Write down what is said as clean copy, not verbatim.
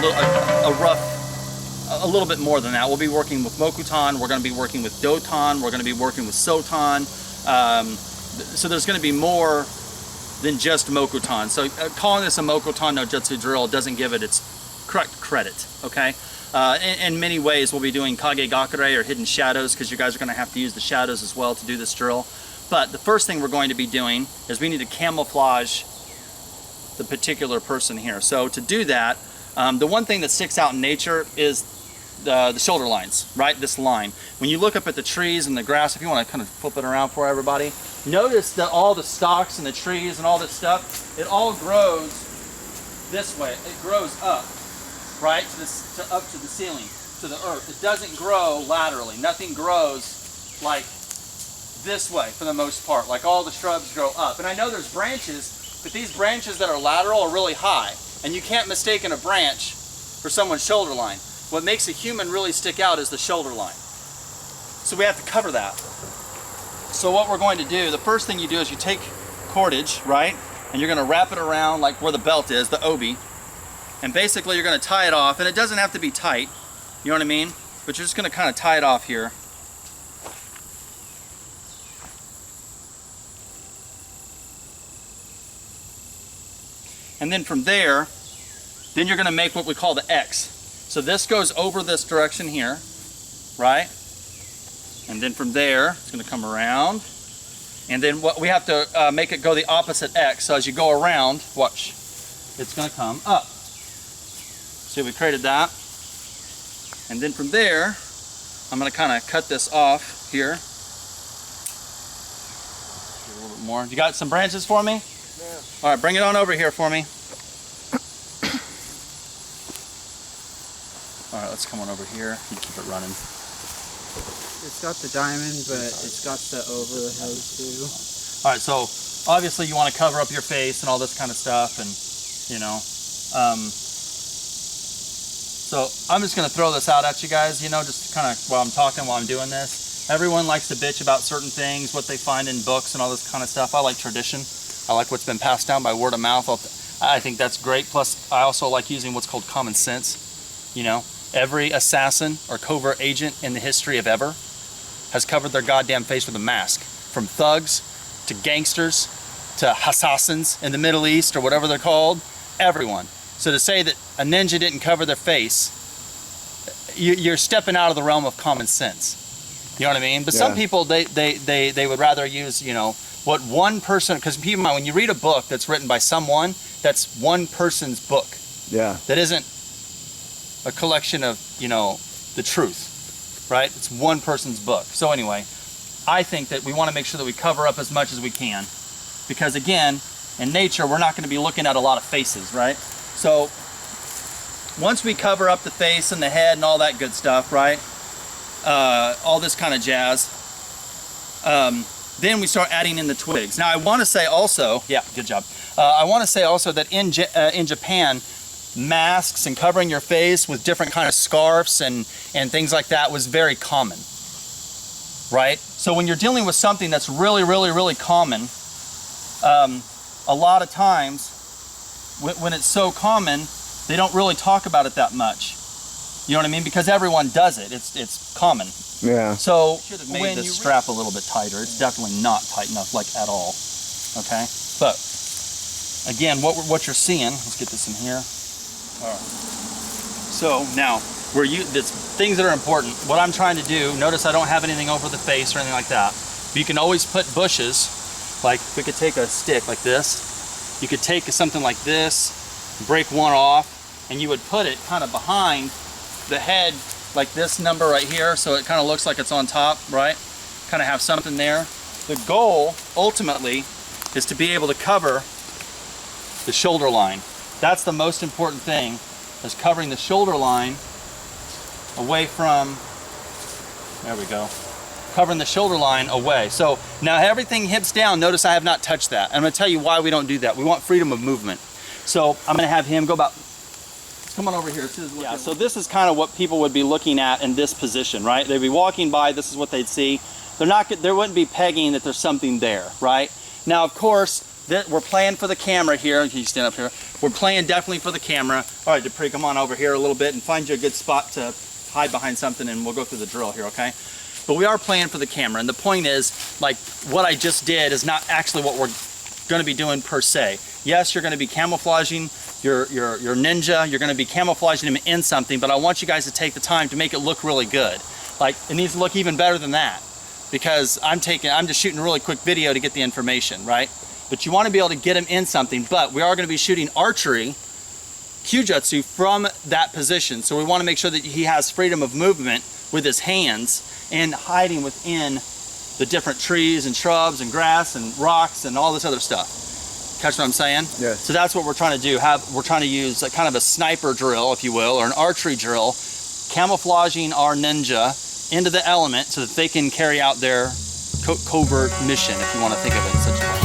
a little bit more than that. We'll be working with Mokuton, we're going to be working with Doton, we're going to be working with Soton. So there's going to be more than just Mokuton. So calling this a Mokuton-no-jutsu drill doesn't give it its correct credit, okay? In many ways, we'll be doing Kage Gakure or hidden shadows, because you guys are going to have to use the shadows as well to do this drill. But the first thing we're going to be doing is we need to camouflage the particular person here. So to do that, the one thing that sticks out in nature is the shoulder lines, right? This line. When you look up at the trees and the grass, if you want to kind of flip it around for everybody, notice that all the stalks and the trees and all this stuff, it all grows this way. It grows up, right, up to the ceiling, to the earth. It doesn't grow laterally. Nothing grows like this way for the most part. Like all the shrubs grow up. And I know there's branches, but these branches that are lateral are really high. And you can't mistake a branch for someone's shoulder line. What makes a human really stick out is the shoulder line. So we have to cover that. So what we're going to do, the first thing you do is you take cordage, right? And you're going to wrap it around like where the belt is, the obi. And basically you're going to tie it off. And it doesn't have to be tight, you know what I mean? But you're just going to kind of tie it off here. And then from there, then you're going to make what we call the X. So this goes over this direction here, right? And then from there, it's going to come around. And then what we have to make it go the opposite X. So as you go around, watch, it's going to come up. See, we created that. And then from there, I'm going to kind of cut this off here. A little bit more. You got some branches for me? Yeah. All right, bring it on over here for me. All right, let's come on over here. You keep it running. It's got the diamond, but it's got the over the head too. All right, so obviously you want to cover up your face and all this kind of stuff, and you know. So I'm just going to throw this out at you guys, you know, just kind of while I'm talking, while I'm doing this. Everyone likes to bitch about certain things, what they find in books and all this kind of stuff. I like tradition. I like what's been passed down by word of mouth. I think that's great. Plus, I also like using what's called common sense, you know. Every assassin or covert agent in the history of ever has covered their goddamn face with a mask. From thugs to gangsters to assassins in the Middle East or whatever they're called, everyone. So to say that a ninja didn't cover their face, you're stepping out of the realm of common sense. You know what I mean? But some people, they would rather use, you know, what one person, because keep in mind, when you read a book that's written by someone, that's one person's book. Yeah. That isn't a collection of, you know, the truth, right? It's one person's book. So anyway, I think that we want to make sure that we cover up as much as we can, because again, in nature, we're not going to be looking at a lot of faces, right? So once we cover up the face and the head and all that good stuff, right? All this kind of jazz, then we start adding in the twigs. Now I want to say also, yeah, good job. I want to say also that in Japan, masks and covering your face with different kind of scarves and things like that was very common, right? So when you're dealing with something that's really, really, really common, a lot of times when it's so common, they don't really talk about it that much. You know what I mean? Because everyone does it. It's common. Yeah. So should have made this strap a little bit tighter. It's definitely not tight enough, like at all. Okay. But again, what you're seeing. Let's get this in here. All right. So now, things that are important. What I'm trying to do, notice I don't have anything over the face or anything like that. But you can always put bushes, like we could take a stick like this. You could take something like this, break one off, and you would put it kind of behind the head, like this number right here, so it kind of looks like it's on top, right? Kind of have something there. The goal, ultimately, is to be able to cover the shoulder line. That's the most important thing, is covering the shoulder line away from, there we go, covering the shoulder line away. So now everything hips down, notice I have not touched that. I'm going to tell you why we don't do that. We want freedom of movement. So I'm going to have him go about, come on over here. Yeah, so this is kind of what people would be looking at in this position, right? They'd be walking by, this is what they'd see. There wouldn't be pegging that there's something there, right? Now, of course, we're playing for the camera here. Can you stand up here? We're playing definitely for the camera. All right, Dupree, come on over here a little bit and find you a good spot to hide behind something, and we'll go through the drill here, okay? But we are playing for the camera, and the point is, like, what I just did is not actually what we're going to be doing per se. Yes, you're going to be camouflaging your ninja. You're going to be camouflaging him in something, but I want you guys to take the time to make it look really good. Like, it needs to look even better than that, because I'm just shooting a really quick video to get the information, right? But you want to be able to get him in something, but we are going to be shooting archery, Kyujutsu, from that position. So we want to make sure that he has freedom of movement with his hands and hiding within the different trees and shrubs and grass and rocks and all this other stuff. Catch what I'm saying? Yes. So that's what we're trying to do. We're trying to use a kind of a sniper drill, if you will, or an archery drill, camouflaging our ninja into the element so that they can carry out their covert mission, if you want to think of it in such a way.